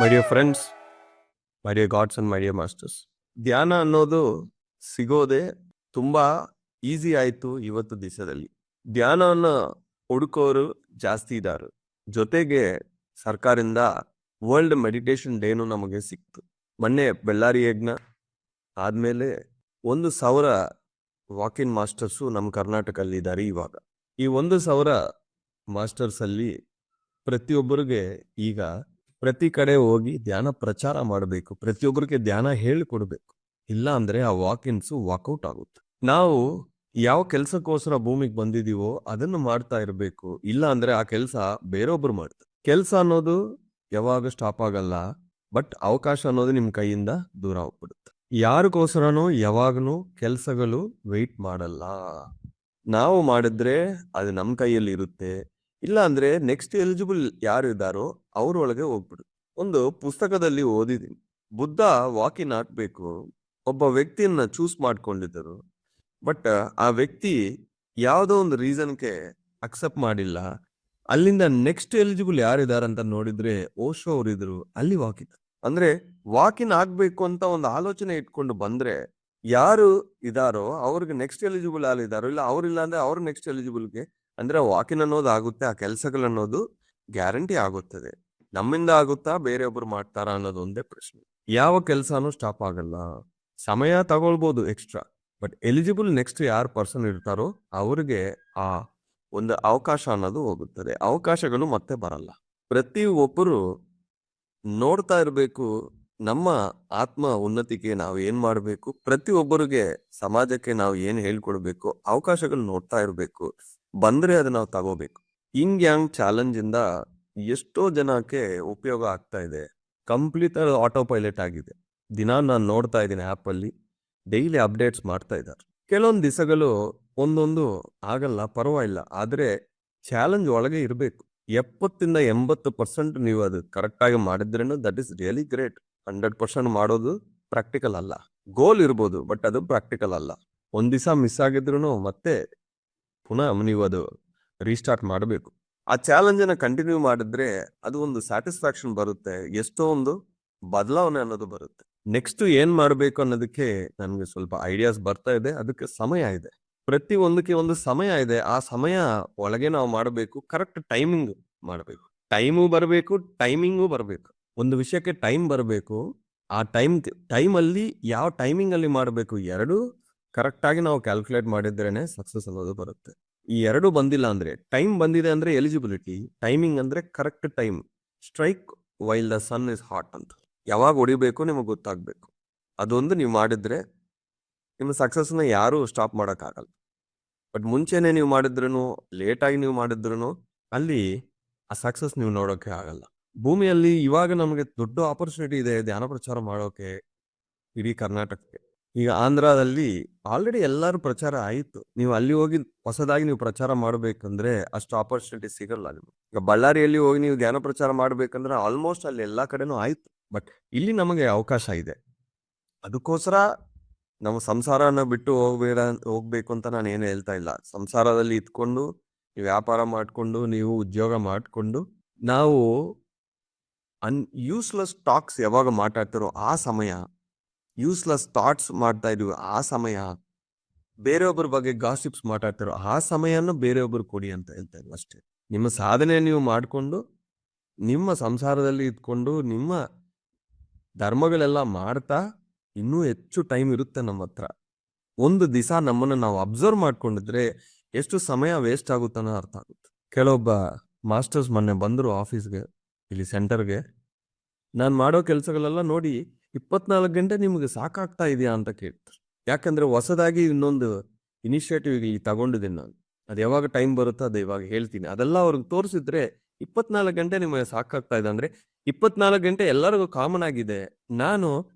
My dear friends, my dear God's and my dear masters, ಧ್ಯಾನ ಅನ್ನೋದು ಸಿಗೋದೆ ತುಂಬಾ easy ಆಯ್ತು ಇವತ್ತು ದಿವಸದಲ್ಲಿ. ಧ್ಯಾನವನ್ನ ಹುಡುಕೋರು ಜಾಸ್ತಿ ಇದ್ದಾರೆ. ಜೊತೆಗೆ ಸರ್ಕಾರದಿಂದ ವರ್ಲ್ಡ್ ಮೆಡಿಟೇಷನ್ ಡೇನು ನಮಗೆ ಸಿಕ್ತು. ಮೊನ್ನೆ ಬೆಳ್ಳಾರಿ ಯಜ್ಞ ಆದ್ಮೇಲೆ 1,000 ವಾಕಿನ್ ಮಾಸ್ಟರ್ಸು ನಮ್ಮ ಕರ್ನಾಟಕದಲ್ಲಿ ಇದ್ದಾರೆ. ಇವಾಗ ಈ 1,000 ಮಾಸ್ಟರ್ಸ್ ಅಲ್ಲಿ ಪ್ರತಿಯೊಬ್ಬರಿಗೆ ಈಗ ಪ್ರತಿ ಕಡೆ ಹೋಗಿ ಧ್ಯಾನ ಪ್ರಚಾರ ಮಾಡಬೇಕು, ಪ್ರತಿಯೊಬ್ಬರಿಗೆ ಧ್ಯಾನ ಹೇಳಿಕೊಡ್ಬೇಕು. ಇಲ್ಲ ಅಂದ್ರೆ ಆ ವಾಕಿನ್ಸ್ ವಾಕೌಟ್ ಆಗುತ್ತೆ. ನಾವು ಯಾವ ಕೆಲ್ಸಕ್ಕೋಸ್ಕರ ಭೂಮಿಗೆ ಬಂದಿದೀವೋ ಅದನ್ನು ಮಾಡ್ತಾ ಇರಬೇಕು. ಇಲ್ಲ ಅಂದ್ರೆ ಆ ಕೆಲಸ ಬೇರೊಬ್ರು ಮಾಡ್ತಾರೆ. ಕೆಲಸ ಅನ್ನೋದು ಯಾವಾಗ ಸ್ಟಾಪ್ ಆಗಲ್ಲ, ಬಟ್ ಅವಕಾಶ ಅನ್ನೋದು ನಿಮ್ ಕೈಯಿಂದ ದೂರ ಹೋಗ್ಬಿಡುತ್ತೆ. ಯಾರಿಗೋಸ್ಕರನೂ ಯಾವಾಗನು ಕೆಲ್ಸಗಳು ವೆಯ್ಟ್ ಮಾಡಲ್ಲ. ನಾವು ಮಾಡಿದ್ರೆ ಅದು ನಮ್ ಕೈಯಲ್ಲಿ ಇರುತ್ತೆ. ಇಲ್ಲ ಅಂದ್ರೆ ನೆಕ್ಸ್ಟ್ ಎಲಿಜಿಬಲ್ ಯಾರು ಇದ್ದಾರೋ ಅವ್ರೊಳಗೆ ಹೋಗ್ಬಿಡುತ್ತೆ. ಒಂದು ಪುಸ್ತಕದಲ್ಲಿ ಓದಿದೀನಿ, ಬುದ್ಧ ವಾಕಿನ್ ಹಾಕ್ಬೇಕು, ಒಬ್ಬ ವ್ಯಕ್ತಿಯನ್ನ ಚೂಸ್ ಮಾಡ್ಕೊಂಡಿದ್ದರು. ಬಟ್ ಆ ವ್ಯಕ್ತಿ ಯಾವುದೋ ಒಂದು ರೀಸನ್ಗೆ ಅಕ್ಸೆಪ್ಟ್ ಮಾಡಿಲ್ಲ. ಅಲ್ಲಿಂದ ನೆಕ್ಸ್ಟ್ ಎಲಿಜಿಬಲ್ ಯಾರಿದಾರಂತ ನೋಡಿದ್ರೆ ಓಶೋ ಅವರಿದ್ರು, ಅಲ್ಲಿ ವಾಕಿನ್. ಅಂದ್ರೆ ವಾಕಿನ್ ಆಗ್ಬೇಕು ಅಂತ ಒಂದು ಆಲೋಚನೆ ಇಟ್ಕೊಂಡು ಬಂದ್ರೆ ಯಾರು ಇದಾರೋ ಅವ್ರಿಗೆ ನೆಕ್ಸ್ಟ್ ಎಲಿಜಿಬಲ್ ಯಾರು ಇದಾರೋ, ಇಲ್ಲ ಅವ್ರಿಲ್ಲ ಅಂದ್ರೆ ಅವ್ರ ನೆಕ್ಸ್ಟ್ ಎಲಿಜಿಬಲ್ಗೆ ಅಂದ್ರೆ ವಾಕಿನ್ ಅನ್ನೋದು ಆಗುತ್ತೆ. ಆ ಕೆಲಸಗಳನ್ನೋದು ಗ್ಯಾರಂಟಿ ಆಗುತ್ತದೆ. ನಮ್ಮಿಂದ ಆಗುತ್ತಾ ಬೇರೆಯೊಬ್ರು ಮಾಡ್ತಾರಾ ಅನ್ನೋದು ಒಂದೇ ಪ್ರಶ್ನೆ. ಯಾವ ಕೆಲಸನೂ ಸ್ಟಾಪ್ ಆಗಲ್ಲ. ಸಮಯ ತಗೊಳ್ಬೋದು ಎಕ್ಸ್ಟ್ರಾ, ಬಟ್ ಎಲಿಜಿಬಲ್ ನೆಕ್ಸ್ಟ್ ಯಾರು ಪರ್ಸನ್ ಇರ್ತಾರೋ ಅವ್ರಿಗೆ ಆ ಒಂದು ಅವಕಾಶ ಅನ್ನೋದು ಹೋಗುತ್ತದೆ. ಅವಕಾಶಗಳು ಮತ್ತೆ ಬರಲ್ಲ. ಪ್ರತಿ ಒಬ್ಬರು ನೋಡ್ತಾ ಇರಬೇಕು, ನಮ್ಮ ಆತ್ಮ ಉನ್ನತಿಗೆ ನಾವು ಏನ್ ಮಾಡ್ಬೇಕು, ಪ್ರತಿ ಒಬ್ಬರಿಗೆ ಸಮಾಜಕ್ಕೆ ನಾವು ಏನ್ ಹೇಳ್ಕೊಡ್ಬೇಕು, ಅವಕಾಶಗಳು ನೋಡ್ತಾ ಇರ್ಬೇಕು. ಬಂದ್ರೆ ಅದು ನಾವು ತಗೋಬೇಕು. ಇಂಗ್ ಯಾಂಗ್ ಚಾಲೆಂಜ್ ಇಂದ ಎಷ್ಟೋ ಜನಕ್ಕೆ ಉಪಯೋಗ ಆಗ್ತಾ ಇದೆ. ಕಂಪ್ಲೀಟ್ ಆಟೋ ಪೈಲಟ್ ಆಗಿದೆ. ದಿನ ನಾನು ನೋಡ್ತಾ ಇದ್ದೀನಿ ಆಪ್ ಅಲ್ಲಿ ಡೈಲಿ ಅಪ್ಡೇಟ್ಸ್ ಮಾಡ್ತಾ ಇದ್ದಾರೆ. ಕೆಲವೊಂದು ದಿವಸಗಳು ಒಂದೊಂದು ಆಗಲ್ಲ, ಪರವಾಗಿಲ್ಲ. ಆದ್ರೆ ಚಾಲೆಂಜ್ ಒಳಗೆ ಇರಬೇಕು. 70-80% ನೀವು ಅದು ಕರೆಕ್ಟ್ ಆಗಿ ಮಾಡಿದ್ರೇನು ದಟ್ ಇಸ್ ರಿಯಲಿ ಗ್ರೇಟ್. 100% ಮಾಡೋದು ಪ್ರಾಕ್ಟಿಕಲ್ ಅಲ್ಲ. ಗೋಲ್ ಇರ್ಬೋದು, ಬಟ್ ಅದು ಪ್ರಾಕ್ಟಿಕಲ್ ಅಲ್ಲ. ಒಂದ್ ದಿವಸ ಮಿಸ್ ಆಗಿದ್ರು ಮತ್ತೆ ಪುನಃ ನೀವು ಅದು ರೀಸ್ಟಾರ್ಟ್ ಮಾಡಬೇಕು. ಆ ಚಾಲೆಂಜ್ ಅನ್ನ ಕಂಟಿನ್ಯೂ ಮಾಡಿದ್ರೆ ಅದು ಒಂದು ಸ್ಯಾಟಿಸ್ಫ್ಯಾಕ್ಷನ್ ಬರುತ್ತೆ, ಎಷ್ಟೋ ಒಂದು ಬದಲಾವಣೆ ಅನ್ನೋದು ಬರುತ್ತೆ. ನೆಕ್ಸ್ಟ್ ಏನ್ ಮಾಡ್ಬೇಕು ಅನ್ನೋದಕ್ಕೆ ನನ್ಗೆ ಸ್ವಲ್ಪ ಐಡಿಯಾಸ್ ಬರ್ತಾ ಇದೆ. ಅದಕ್ಕೆ ಸಮಯ ಇದೆ. ಪ್ರತಿ ಒಂದಕ್ಕೆ ಒಂದು ಸಮಯ ಇದೆ. ಆ ಸಮಯ ಒಳಗೆ ನಾವು ಮಾಡಬೇಕು. ಕರೆಕ್ಟ್ ಟೈಮಿಂಗ್ ಮಾಡಬೇಕು. ಟೈಮು ಬರಬೇಕು, ಟೈಮಿಂಗು ಬರಬೇಕು. ಒಂದು ವಿಷಯಕ್ಕೆ ಟೈಮ್ ಬರಬೇಕು. ಆ ಟೈಮ್ ಅಲ್ಲಿ ಯಾವ ಟೈಮಿಂಗ್ ಅಲ್ಲಿ ಮಾಡಬೇಕು, ಎರಡು ಕರೆಕ್ಟ್ ಆಗಿ ನಾವು ಕ್ಯಾಲ್ಕುಲೇಟ್ ಮಾಡಿದ್ರೇನೆ ಸಕ್ಸಸ್ ಅನ್ನೋದು ಬರುತ್ತೆ. ಈ ಎರಡು ಬಂದಿಲ್ಲ ಅಂದ್ರೆ, ಟೈಮ್ ಬಂದಿದೆ ಅಂದ್ರೆ ಎಲಿಜಿಬಿಲಿಟಿ, ಟೈಮಿಂಗ್ ಅಂದ್ರೆ correct time. Strike while the sun is hot ಅಂತ ಯಾವಾಗ ಹೊಡಿಬೇಕು ನಿಮಗೆ ಗೊತ್ತಾಗ್ಬೇಕು. ಅದೊಂದು ನೀವು ಮಾಡಿದ್ರೆ ನಿಮ್ಮ ಸಕ್ಸಸ್ನ ಯಾರು ಸ್ಟಾಪ್ ಮಾಡೋಕ್ಕಾಗಲ್ಲ. ಬಟ್ ಮುಂಚೆನೆ ನೀವು ಮಾಡಿದ್ರು, ಲೇಟಾಗಿ ನೀವು ಮಾಡಿದ್ರು ಅಲ್ಲಿ ಆ ಸಕ್ಸಸ್ ನೀವು ನೋಡೋಕೆ ಆಗಲ್ಲ. ಭೂಮಿಯಲ್ಲಿ ಇವಾಗ ನಮಗೆ ದೊಡ್ಡ ಆಪರ್ಚುನಿಟಿ ಇದೆ ಧ್ಯಾನ ಪ್ರಚಾರ ಮಾಡೋಕೆ ಇಡೀ ಕರ್ನಾಟಕಕ್ಕೆ. ಈಗ ಆಂಧ್ರದಲ್ಲಿ ಆಲ್ರೆಡಿ ಎಲ್ಲರೂ ಪ್ರಚಾರ ಆಯಿತು. ನೀವು ಅಲ್ಲಿ ಹೋಗಿ ಹೊಸದಾಗಿ ನೀವು ಪ್ರಚಾರ ಮಾಡ್ಬೇಕಂದ್ರೆ ಅಷ್ಟು ಆಪರ್ಚುನಿಟಿ ಸಿಗಲ್ಲ ನಿಮ್ಗೆ. ಈಗ ಬಳ್ಳಾರಿಯಲ್ಲಿ ಹೋಗಿ ನೀವು ಧ್ಯಾನ ಪ್ರಚಾರ ಮಾಡ್ಬೇಕಂದ್ರೆ ಆಲ್ಮೋಸ್ಟ್ ಅಲ್ಲಿ ಎಲ್ಲಾ ಕಡೆನೂ ಆಯ್ತು. ಬಟ್ ಇಲ್ಲಿ ನಮಗೆ ಅವಕಾಶ ಇದೆ. ಅದಕ್ಕೋಸ್ಕರ ನಾವು ಸಂಸಾರನ ಬಿಟ್ಟು ಹೋಗ್ಬೇಕು ಅಂತ ನಾನು ಏನು ಹೇಳ್ತಾ ಇಲ್ಲ. ಸಂಸಾರದಲ್ಲಿ ಇದ್ಕೊಂಡು ವ್ಯಾಪಾರ ಮಾಡ್ಕೊಂಡು ನೀವು ಉದ್ಯೋಗ ಮಾಡ್ಕೊಂಡು ನಾವು ಯೂಸ್ಲೆಸ್ ಟಾಕ್ಸ್ ಯಾವಾಗ ಮಾತಾಡ್ತಾರೋ ಆ ಸಮಯ, ಯೂಸ್ಲೆಸ್ ಥಾಟ್ಸ್ ಮಾಡ್ತಾ ಇದೀವಿ ಆ ಸಮಯ, ಬೇರೆಯೊಬ್ಬರ ಬಗ್ಗೆ ಗಾಸಿಪ್ಸ್ ಮಾತಾಡ್ತಾರೋ ಆ ಸಮಯನ ಬೇರೆಯೊಬ್ಬರು ಕೊಡಿ ಅಂತ ಹೇಳ್ತಾ ಇದ್ರು ಅಷ್ಟೇ. ನಿಮ್ಮ ಸಾಧನೆ ನೀವು ಮಾಡಿಕೊಂಡು ನಿಮ್ಮ ಸಂಸಾರದಲ್ಲಿ ಇದ್ಕೊಂಡು ನಿಮ್ಮ ಧರ್ಮಗಳೆಲ್ಲ ಮಾಡ್ತಾ ಇನ್ನೂ ಹೆಚ್ಚು ಟೈಮ್ ಇರುತ್ತೆ ನಮ್ಮ ಹತ್ರ. ಒಂದು ದಿವಸ ನಮ್ಮನ್ನು ನಾವು ಅಬ್ಸರ್ವ್ ಮಾಡ್ಕೊಂಡಿದ್ರೆ ಎಷ್ಟು ಸಮಯ ವೇಸ್ಟ್ ಆಗುತ್ತೆ ಅನ್ನೋ ಅರ್ಥ ಆಗುತ್ತೆ. ಕೆಲವೊಬ್ಬ ಮಾಸ್ಟರ್ಸ್ ಮೊನ್ನೆ ಬಂದರು ಆಫೀಸ್ಗೆ, ಇಲ್ಲಿ ಸೆಂಟರ್ಗೆ. ನಾನು ಮಾಡೋ ಕೆಲಸಗಳೆಲ್ಲ ನೋಡಿ 24 ಗಂಟೆ ನಿಮಗೆ ಸಾಕಾಗ್ತಾ ಇದೆಯಾ ಅಂತ ಕೇಳ್ತಾರೆ. ಯಾಕಂದ್ರೆ ಹೊಸದಾಗಿ ಇನ್ನೊಂದು ಇನಿಷಿಯೇಟಿವ್ ಇಲ್ಲಿ ತಗೊಂಡಿದ್ದೀನಿ ನಾನು. ಅದು ಯಾವಾಗ ಟೈಮ್ ಬರುತ್ತೋ ಅದು ಇವಾಗ ಹೇಳ್ತೀನಿ. ಅದೆಲ್ಲ ಅವ್ರಿಗೆ ತೋರಿಸಿದ್ರೆ 24 ಗಂಟೆ ನಿಮಗೆ ಸಾಕಾಗ್ತಾ ಇದೆ ಅಂದ್ರೆ 24 ಗಂಟೆ ಎಲ್ಲರಿಗೂ ಕಾಮನ್ ಆಗಿದೆ. ನಾನು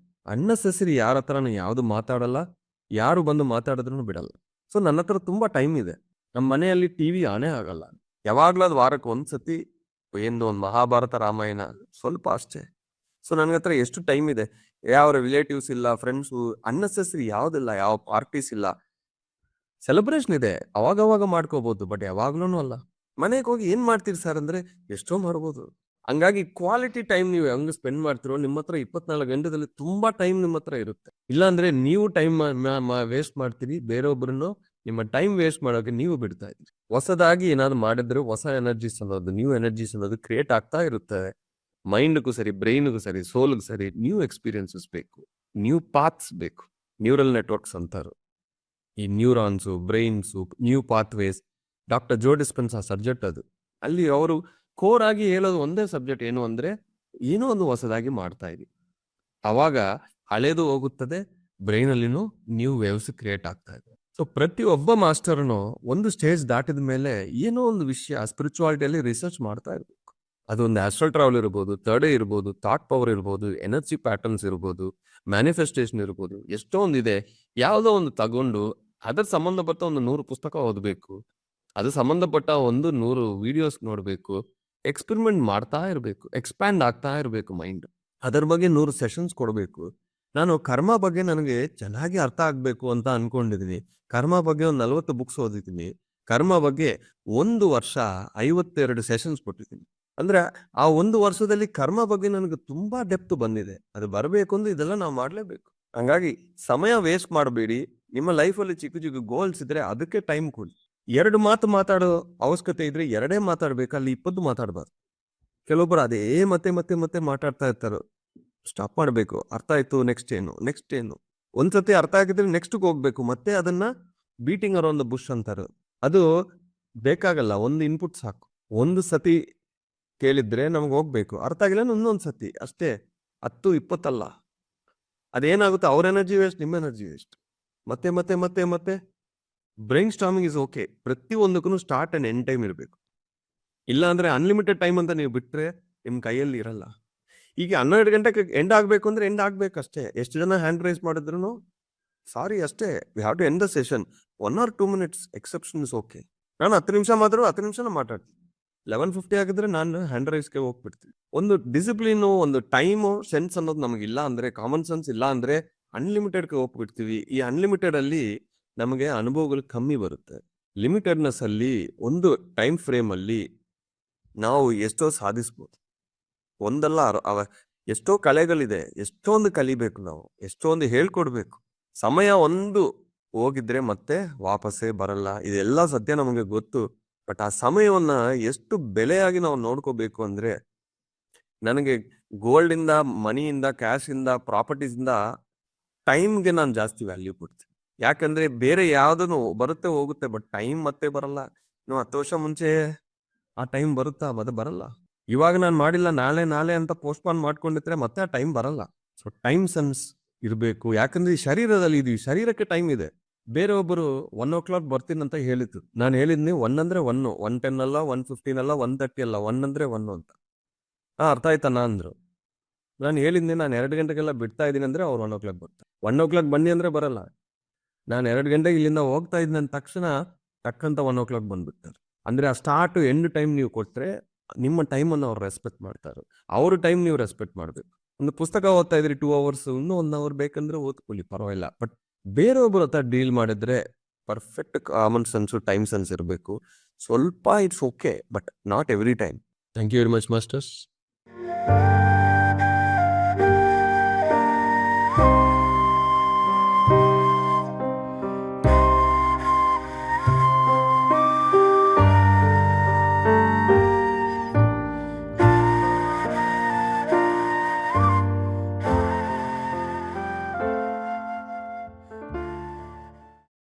ಅನ್ನೆಸೆಸರಿ ಯಾರ ಹತ್ರನೂ ಯಾವುದು ಮಾತಾಡಲ್ಲ, ಯಾರು ಬಂದು ಮಾತಾಡಿದ್ರು ಬಿಡಲ್ಲ. ಸೊ ನನ್ನ ಹತ್ರ ತುಂಬಾ ಟೈಮ್ ಇದೆ. ನಮ್ಮ ಮನೆಯಲ್ಲಿ ಟಿವಿ ಆನೇ ಆಗಲ್ಲ. ಯಾವಾಗ್ಲೂ ಅದು ವಾರಕ್ಕೆ ಒಂದ್ಸತಿ ಒಂದು ಮಹಾಭಾರತ ರಾಮಾಯಣ ಸ್ವಲ್ಪ ಅಷ್ಟೇ. ಸೊ ನನಗೆ ಹತ್ರ ಎಷ್ಟು ಟೈಮ್ ಇದೆ. ಯಾವ ರಿಲೇಟಿವ್ಸ್ ಇಲ್ಲ, ಫ್ರೆಂಡ್ಸು, ಅನ್ನೆಸೆಸರಿ ಯಾವುದಿಲ್ಲ, ಯಾವ ಪಾರ್ಟೀಸ್ ಇಲ್ಲ. ಸೆಲೆಬ್ರೇಷನ್ ಇದೆ, ಅವಾಗವಾಗ ಮಾಡ್ಕೋಬಹುದು, ಬಟ್ ಯಾವಾಗ್ಲೂ ಅಲ್ಲ. ಮನೆಗೆ ಹೋಗಿ ಏನ್ ಮಾಡ್ತೀರಿ ಸರ್ ಅಂದ್ರೆ ಎಷ್ಟೋ ಮಾಡ್ಬೋದು. ಹಂಗಾಗಿ ಕ್ವಾಲಿಟಿ ಟೈಮ್ ನೀವು ಹೆಂಗ್ ಸ್ಪೆಂಡ್ ಮಾಡ್ತಿರೋ ನಿಮ್ಮ ಹತ್ರ 24 ಗಂಟೆದಲ್ಲಿ ತುಂಬಾ ಟೈಮ್ ನಿಮ್ಮ ಹತ್ರ ಇರುತ್ತೆ. ಇಲ್ಲಾಂದ್ರೆ ನೀವು ಟೈಮ್ ವೇಸ್ಟ್ ಮಾಡ್ತೀರಿ, ಬೇರೊಬ್ಬರನ್ನು ನಿಮ್ಮ ಟೈಮ್ ವೇಸ್ಟ್ ಮಾಡೋಕೆ ನೀವು ಬಿಡ್ತಾ ಇದ್ದೀರಿ. ಹೊಸದಾಗಿ ಏನಾದ್ರು ಮಾಡಿದ್ರೆ ಹೊಸ ಎನರ್ಜೀಸ್ ಅನ್ನೋದು, ನ್ಯೂ ಎನರ್ಜೀಸ್ ಅನ್ನೋದು ಕ್ರಿಯೇಟ್ ಆಗ್ತಾ ಇರುತ್ತೆ. ಮೈಂಡ್ಗೂ ಸರಿ, ಬ್ರೈನ್ಗೂ ಸರಿ, ಸೋಲ್ಗೂ ಸರಿ, ನ್ಯೂ ಎಕ್ಸ್ಪೀರಿಯನ್ಸಸ್ ಬೇಕು, ನ್ಯೂ ಪಾತ್ಸ್ ಬೇಕು. ನ್ಯೂರಲ್ ನೆಟ್ವರ್ಕ್ಸ್ ಅಂತಾರು, ಈ ನ್ಯೂರಾನ್ಸು, ಬ್ರೈನ್ಸು, ನ್ಯೂ ಪಾತ್ವೇಸ್. ಡಾಕ್ಟರ್ ಜೋ ಡಿಸ್ಪೆನ್ಸಾ ಸಬ್ಜೆಕ್ಟ್ ಅದು. ಅಲ್ಲಿ ಅವರು ಕೋರ್ ಆಗಿ ಹೇಳೋದು ಒಂದೇ ಸಬ್ಜೆಕ್ಟ್, ಏನು ಅಂದ್ರೆ ಏನೋ ಒಂದು ಹೊಸದಾಗಿ ಮಾಡ್ತಾ ಇದೀವಿ. ಅವಾಗ ಹಳೇದು ಹೋಗುತ್ತದೆ, ಬ್ರೈನ್ ಅಲ್ಲಿನೂ ನ್ಯೂ ವೇವ್ಸ್ ಕ್ರಿಯೇಟ್ ಆಗ್ತಾ ಇದೆ. ಸೊ ಪ್ರತಿಯೊಬ್ಬ ಮಾಸ್ಟರ್ನು ಒಂದು ಸ್ಟೇಜ್ ದಾಟಿದ ಮೇಲೆ ಏನೋ ಒಂದು ವಿಷಯ ಸ್ಪಿರಿಚುವಾಲಿಟಿಯಲ್ಲಿ ರಿಸರ್ಚ್ ಮಾಡ್ತಾ ಇರ್ಬೇಕು. ಅದೊಂದು ಆಸ್ಟ್ರಲ್ ಟ್ರಾವೆಲ್ ಇರ್ಬೋದು, ಥರ್ಡ್ ಇರ್ಬೋದು, ಥಾಟ್ ಪವರ್ ಇರ್ಬೋದು, ಎನರ್ಜಿ ಪ್ಯಾಟರ್ನ್ಸ್ ಇರ್ಬೋದು, ಮ್ಯಾನಿಫೆಸ್ಟೇಷನ್ ಇರ್ಬೋದು, ಎಷ್ಟೊಂದಿದೆ. ಯಾವುದೋ ಒಂದು ತಗೊಂಡು ಅದರ ಸಂಬಂಧಪಟ್ಟ ಒಂದು 100 ಪುಸ್ತಕ ಓದಬೇಕು, ಅದು ಸಂಬಂಧಪಟ್ಟ 100 ವಿಡಿಯೋಸ್ ನೋಡಬೇಕು, ಎಕ್ಸ್ಪೆರಿಮೆಂಟ್ ಮಾಡ್ತಾ ಇರಬೇಕು, ಎಕ್ಸ್ಪ್ಯಾಂಡ್ ಆಗ್ತಾ ಇರಬೇಕು ಮೈಂಡ್. ಅದರ ಬಗ್ಗೆ 100 ಸೆಷನ್ಸ್ ಕೊಡಬೇಕು. ನಾನು ಕರ್ಮ ಬಗ್ಗೆ ನನಗೆ ಚೆನ್ನಾಗಿ ಅರ್ಥ ಆಗ್ಬೇಕು ಅಂತ ಅನ್ಕೊಂಡಿದ್ದೀನಿ. ಕರ್ಮ ಬಗ್ಗೆ ಒಂದು 40 ಬುಕ್ಸ್ ಓದಿದ್ದೀನಿ. ಕರ್ಮ ಬಗ್ಗೆ 1 ವರ್ಷ 52 ಸೆಷನ್ಸ್ ಕೊಟ್ಟಿದ್ದೀನಿ. ಅಂದ್ರೆ ಆ 1 ವರ್ಷದಲ್ಲಿ ಕರ್ಮ ಬಗ್ಗೆ ನನಗೆ ತುಂಬಾ ಡೆಪ್ತ್ ಬಂದಿದೆ. ಅದು ಬರಬೇಕು ಅಂದ್ರೆ ಇದೆಲ್ಲ ನಾವು ಮಾಡ್ಲೇಬೇಕು. ಹಂಗಾಗಿ ಸಮಯ ವೇಸ್ಟ್ ಮಾಡಬೇಡಿ. ನಿಮ್ಮ ಲೈಫಲ್ಲಿ ಚಿಕ್ಕ ಚಿಕ್ಕ ಗೋಲ್ಸ್ ಇದ್ರೆ ಅದಕ್ಕೆ ಟೈಮ್ ಕೊಡಿ. 2 ಮಾತು ಮಾತಾಡೋ ಅವಶ್ಯಕತೆ ಇದ್ರೆ 2 ಮಾತಾಡ್ಬೇಕು, ಅಲ್ಲಿ 20 ಮಾತಾಡಬಾರ್ದು. ಕೆಲವೊಬ್ಬರು ಅದೇ ಮತ್ತೆ ಮತ್ತೆ ಮತ್ತೆ ಮಾತಾಡ್ತಾ ಇರ್ತಾರೆ. ಸ್ಟಾಪ್ ಮಾಡಬೇಕು. ಅರ್ಥ ಆಯ್ತು, ನೆಕ್ಸ್ಟ್ ಏನು. ಒಂದ್ಸತಿ ಅರ್ಥ ಆಗಿದ್ರೆ ನೆಕ್ಸ್ಟ್ಗೆ ಹೋಗ್ಬೇಕು. ಮತ್ತೆ ಅದನ್ನ ಬೀಟಿಂಗ್ ಅರೌಂಡ್ ದ ಬುಷ್ ಅಂತಾರೆ. ಅದು ಬೇಕಾಗಲ್ಲ, ಒಂದು ಇನ್ಪುಟ್ ಸಾಕು. ಒಂದು ಸತಿ ಕೇಳಿದ್ರೆ ನಮ್ಗೆ ಹೋಗ್ಬೇಕು, ಅರ್ಥ ಆಗಿಲ್ಲ ಇನ್ನೊಂದು ಸತಿ ಅಷ್ಟೇ. 10, 20 ಅಲ್ಲ. ಅದೇನಾಗುತ್ತೆ, ಅವ್ರ ಎನರ್ಜಿ ವೇಸ್ಟ್, ನಿಮ್ಮ ಎನರ್ಜಿ ವೇಸ್ಟ್. ಮತ್ತೆ ಮತ್ತೆ ಮತ್ತೆ ಮತ್ತೆ ಬ್ರೈನ್ ಸ್ಟಾರ್ಮಿಂಗ್ ಇಸ್ ಓಕೆ. ಪ್ರತಿಯೊಂದಕ್ಕೂ ಸ್ಟಾರ್ಟ್ ಅಂಡ್ ಎಂಡ್ ಟೈಮ್ ಇರಬೇಕು. ಇಲ್ಲ ಅಂದ್ರೆ ಅನ್ಲಿಮಿಟೆಡ್ ಟೈಮ್ ಅಂತ ನೀವು ಬಿಟ್ರೆ ನಿಮ್ ಕೈಯಲ್ಲಿ ಇರಲ್ಲ. ಈಗ 12 ಗಂಟೆಗೆ ಎಂಡ್ ಆಗ್ಬೇಕು ಅಂದ್ರೆ ಎಂಡ್ ಆಗ್ಬೇಕಷ್ಟೇ. ಎಷ್ಟು ಜನ ಹ್ಯಾಂಡ್ ರೈಸ್ ಮಾಡಿದ್ರು ಸಾರಿ ಅಷ್ಟೇ, we have to end the session. 1 or 2 minutes exception is okay. ನಾನು 10 ನಿಮಿಷ ಮಾತ್ರ 10 ನಿಮಿಷ ಮಾತಾಡ್ತೀನಿ. 11:50 ಆಗಿದ್ರೆ ನಾನು ಹ್ಯಾಂಡ್ ರೈಸ್ಗೆ ಹೋಗ್ಬಿಡ್ತೀನಿ. ಒಂದು ಡಿಸಿಪ್ಲಿನ್, ಒಂದು ಟೈಮ್ ಸೆನ್ಸ್ ಅನ್ನೋದು ನಮಗೆ ಇಲ್ಲ ಅಂದ್ರೆ, ಕಾಮನ್ ಸೆನ್ಸ್ ಇಲ್ಲ ಅಂದ್ರೆ ಅನ್ಲಿಮಿಟೆಡ್ಗೆ ಹೋಗ್ಬಿಡ್ತೀವಿ. ಈ ಅನ್ಲಿಮಿಟೆಡ್ ಅಲ್ಲಿ ನಮಗೆ ಅನುಭವಗಳು ಕಮ್ಮಿ ಬರುತ್ತೆ. ಲಿಮಿಟೆಡ್ನೆಸ್ ಅಲ್ಲಿ ಒಂದು ಟೈಮ್ ಫ್ರೇಮ್ ಅಲ್ಲಿ ನಾವು ಎಷ್ಟೋ ಸಾಧಿಸ್ಬೋದು. ಒಂದಲ್ಲ ಎಷ್ಟೋ ಕಲೆಗಳಿದೆ, ಎಷ್ಟೊಂದು ಕಲಿಬೇಕು ನಾವು, ಎಷ್ಟೊಂದು ಹೇಳ್ಕೊಡ್ಬೇಕು. ಸಮಯ ಒಂದು ಹೋಗಿದ್ರೆ ಮತ್ತೆ ವಾಪಸ್ಸೇ ಬರಲ್ಲ. ಇದೆಲ್ಲ ಸತ್ಯ ನಮಗೆ ಗೊತ್ತು. ಬಟ್ ಆ ಸಮಯವನ್ನ ಎಷ್ಟು ಬೆಲೆಯಾಗಿ ನಾವು ನೋಡ್ಕೋಬೇಕು ಅಂದ್ರೆ, ನನಗೆ ಗೋಲ್ಡ್ ಇಂದ, ಮನಿಯಿಂದ, ಕ್ಯಾಶ್ ಇಂದ, ಪ್ರಾಪರ್ಟೀಸ್ ಇಂದ ಟೈಮ್ಗೆ ನಾನು ಜಾಸ್ತಿ ವ್ಯಾಲ್ಯೂ ಕೊಡ್ತೀನಿ. ಯಾಕಂದ್ರೆ ಬೇರೆ ಯಾವ್ದನು ಬರುತ್ತೆ ಹೋಗುತ್ತೆ, ಬಟ್ ಟೈಮ್ ಮತ್ತೆ ಬರಲ್ಲ. ಇನ್ನು 10 ವರ್ಷ ಮುಂಚೆ ಆ ಟೈಮ್ ಬರುತ್ತಾ? ಮತ್ತೆ ಬರಲ್ಲ. ಇವಾಗ ನಾನು ಮಾಡಿಲ್ಲ, ನಾಳೆ ಅಂತ ಪೋಸ್ಟ್ಪೋನ್ ಮಾಡ್ಕೊಂಡಿದ್ರೆ ಮತ್ತೆ ಆ ಟೈಮ್ ಬರಲ್ಲ. ಸೊ ಟೈಮ್ ಸೆನ್ಸ್ ಇರಬೇಕು. ಯಾಕಂದ್ರೆ ಈ ಶರೀರದಲ್ಲಿ ಇದೀವಿ, ಶರೀರಕ್ಕೆ ಟೈಮ್ ಇದೆ. ಬೇರೆಯೊಬ್ಬರು 1 o'clock ಬರ್ತೀನಿ ಅಂತ ಹೇಳಿದ್ರು. ನಾನು ಹೇಳಿದ್ನಿ 1 ಅಂದ್ರೆ 1, 1:10 ಅಲ್ಲ, 1:15 ಅಲ್ಲ, 1:30 ಅಲ್ಲ, 1 ಅಂದ್ರೆ 1 ಅಂತ. ಅರ್ಥ ಆಯ್ತಾನ ಅಂದ್ರು. ನಾನು ಹೇಳಿದ್ನಿ ನಾನು 2 ಗಂಟೆಗೆಲ್ಲ ಬಿಡ್ತಾ ಇದ್ದೀನಿ ಅಂದ್ರೆ ಅವ್ರು 1 o'clock ಬರ್ತಾರೆ. 1 o'clock ಬನ್ನಿ ಅಂದ್ರೆ ಬರಲ್ಲ. ನಾನು 2 ಗಂಟೆಗೆ ಇಲ್ಲಿಂದ ಹೋಗ್ತಾ ಇದ್ದೀನಿ ಅಂದ ತಕ್ಷಣ ಟಕ್ಕಂತ 1 o'clock ಬಂದ್ಬಿಡ್ತಾರೆ. ಅಂದ್ರೆ ಆ ಸ್ಟಾರ್ಟ್ ಎಂಡ್ ಟೈಮ್ ನೀವು ಕೊಟ್ರೆ ನಿಮ್ಮ ಟೈಮನ್ನು ಅವ್ರು ರೆಸ್ಪೆಕ್ಟ್ ಮಾಡ್ತಾರೆ. ಅವ್ರ ಟೈಮ್ ನೀವು ರೆಸ್ಪೆಕ್ಟ್ ಮಾಡ್ಬೇಕು. ಒಂದು ಪುಸ್ತಕ ಓದ್ತಾ ಇದ್ರಿ 2 hours, ಇನ್ನೂ 1 hour ಬೇಕಂದ್ರೆ ಓದ್ಕೊಳ್ಳಿ, ಪರವಾಗಿಲ್ಲ. ಬಟ್ ಬೇರೊಬ್ಬರ ಹತ್ರ ಡೀಲ್ ಮಾಡಿದ್ರೆ perfect common sense, time sense ಇರಬೇಕು. ಸ್ವಲ್ಪ it's okay, but not every time. Thank you very much masters.